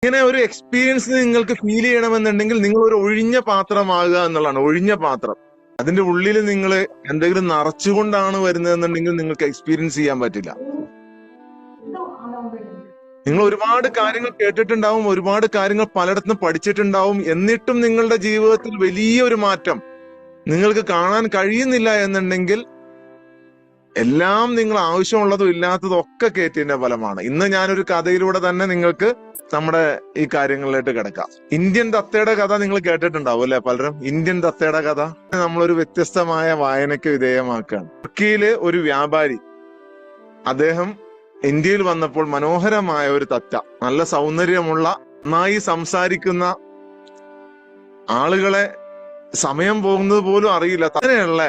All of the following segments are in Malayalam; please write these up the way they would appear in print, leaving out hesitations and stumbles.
ഇങ്ങനെ ഒരു എക്സ്പീരിയൻസ് നിങ്ങൾക്ക് ഫീൽ ചെയ്യണമെന്നുണ്ടെങ്കിൽ നിങ്ങൾ ഒരു ഒഴിഞ്ഞ പാത്രമാകുക എന്നുള്ളതാണ്. ഒഴിഞ്ഞ പാത്രം. അതിന്റെ ഉള്ളിൽ നിങ്ങൾ എന്തെങ്കിലും നിറച്ചുകൊണ്ടാണ് വരുന്നതെന്നുണ്ടെങ്കിൽ നിങ്ങൾക്ക് എക്സ്പീരിയൻസ് ചെയ്യാൻ പറ്റില്ല. നിങ്ങൾ ഒരുപാട് കാര്യങ്ങൾ കേട്ടിട്ടുണ്ടാവും, ഒരുപാട് കാര്യങ്ങൾ പലയിടത്തും പഠിച്ചിട്ടുണ്ടാവും. എന്നിട്ടും നിങ്ങളുടെ ജീവിതത്തിൽ വലിയൊരു മാറ്റം നിങ്ങൾക്ക് കാണാൻ കഴിയുന്നില്ല എന്നുണ്ടെങ്കിൽ എല്ലാം നിങ്ങൾ ആവശ്യമുള്ളതും ഇല്ലാത്തതും ഒക്കെ കയറ്റിയതിന്റെ ഫലമാണ്. ഇന്ന് ഞാനൊരു കഥയിലൂടെ തന്നെ നിങ്ങൾക്ക് നമ്മുടെ ഈ കാര്യങ്ങളിലേക്ക് കിടക്കാം. ഇന്ത്യൻ തത്തയുടെ കഥ നിങ്ങൾ കേട്ടിട്ടുണ്ടാവും അല്ലെ പലരും? ഇന്ത്യൻ തത്തയുടെ കഥ നമ്മളൊരു വ്യത്യസ്തമായ വായനയ്ക്ക് വിധേയമാക്കുകയാണ്. തുർക്കിയില് ഒരു വ്യാപാരി, അദ്ദേഹം ഇന്ത്യയിൽ വന്നപ്പോൾ മനോഹരമായ ഒരു തത്ത, നല്ല സൗന്ദര്യമുള്ള, നന്നായി സംസാരിക്കുന്ന, ആളുകളെ സമയം പോകുന്നത് പോലും അറിയില്ല, അങ്ങനെയുള്ള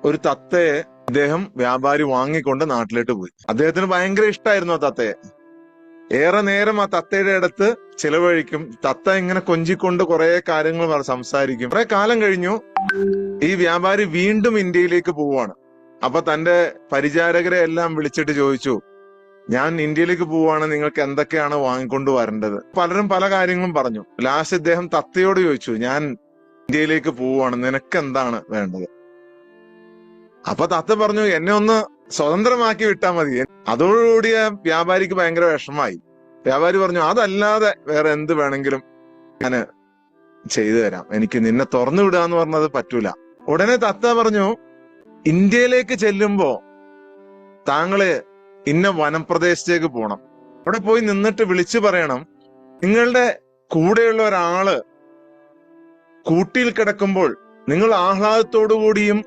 ഒരു തത്തയെ അദ്ദേഹം വ്യാപാരി വാങ്ങിക്കൊണ്ട് നാട്ടിലേക്ക് പോയി. അദ്ദേഹത്തിന് ഭയങ്കര ഇഷ്ടമായിരുന്നു ആ തത്തയെ. ഏറെ നേരം ആ തത്തയുടെ അടുത്ത് ചിലവഴിക്കും. തത്ത ഇങ്ങനെ കൊഞ്ചിക്കൊണ്ട് കുറെ കാര്യങ്ങൾ സംസാരിക്കും. കുറെ കാലം കഴിഞ്ഞു ഈ വ്യാപാരി വീണ്ടും ഇന്ത്യയിലേക്ക് പോവാണ്. അപ്പൊ തന്റെ പരിചാരകരെ എല്ലാം വിളിച്ചിട്ട് ചോദിച്ചു, ഞാൻ ഇന്ത്യയിലേക്ക് പോവാണ്, നിങ്ങൾക്ക് എന്തൊക്കെയാണ് വാങ്ങിക്കൊണ്ട് വരേണ്ടത്? പലരും പല കാര്യങ്ങളും പറഞ്ഞു. ലാസ്റ്റ് ഇദ്ദേഹം തത്തയോട് ചോദിച്ചു, ഞാൻ ഇന്ത്യയിലേക്ക് പോവാണ്, നിനക്ക് എന്താണ് വേണ്ടത്? അപ്പൊ തത്ത പറഞ്ഞു, എന്നെ ഒന്ന് സ്വതന്ത്രമാക്കി വിട്ടാൽ മതി. അതോടുകൂടി വ്യാപാരിക്ക് ഭയങ്കര വിഷമായി. വ്യാപാരി പറഞ്ഞു, അതല്ലാതെ വേറെ എന്ത് വേണമെങ്കിലും ഞാൻ ചെയ്തു തരാം, എനിക്ക് നിന്നെ തുറന്നു വിടുക എന്ന് പറഞ്ഞത് പറ്റൂല. ഉടനെ തത്ത പറഞ്ഞു, ഇന്ത്യയിലേക്ക് ചെല്ലുമ്പോ താങ്കള് ഇന്ന വനപ്രദേശത്തേക്ക് പോണം. അവിടെ പോയി നിന്നിട്ട് വിളിച്ചു പറയണം, നിങ്ങളുടെ കൂടെയുള്ള ഒരാള് കൂട്ടിൽ കിടക്കുമ്പോൾ നിങ്ങൾ ആഹ്ലാദത്തോടു കൂടിയും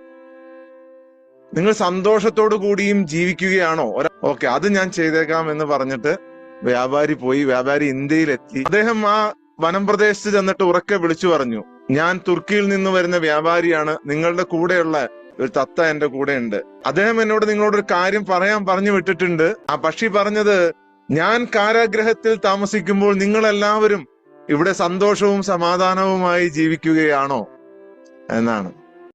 നിങ്ങൾ സന്തോഷത്തോടു കൂടിയും ജീവിക്കുകയാണോ? ഓക്കെ, അത് ഞാൻ ചെയ്തേക്കാം എന്ന് പറഞ്ഞിട്ട് വ്യാപാരി പോയി. വ്യാപാരി ഇന്ത്യയിലെത്തി. അദ്ദേഹം ആ വനംപ്രദേശത്ത് ചെന്നിട്ട് ഉറക്കെ വിളിച്ചു പറഞ്ഞു, ഞാൻ തുർക്കിയിൽ നിന്ന് വരുന്ന വ്യാപാരിയാണ്, നിങ്ങളുടെ കൂടെയുള്ള ഒരു തത്ത എന്റെ കൂടെ ഉണ്ട്. അദ്ദേഹം എന്നോട് നിങ്ങളോടൊരു കാര്യം പറഞ്ഞു വിട്ടിട്ടുണ്ട്. ആ പക്ഷി പറഞ്ഞത്, ഞാൻ കാരാഗ്രഹത്തിൽ താമസിക്കുമ്പോൾ നിങ്ങളെല്ലാവരും ഇവിടെ സന്തോഷവും സമാധാനവുമായി ജീവിക്കുകയാണോ എന്നാണ്.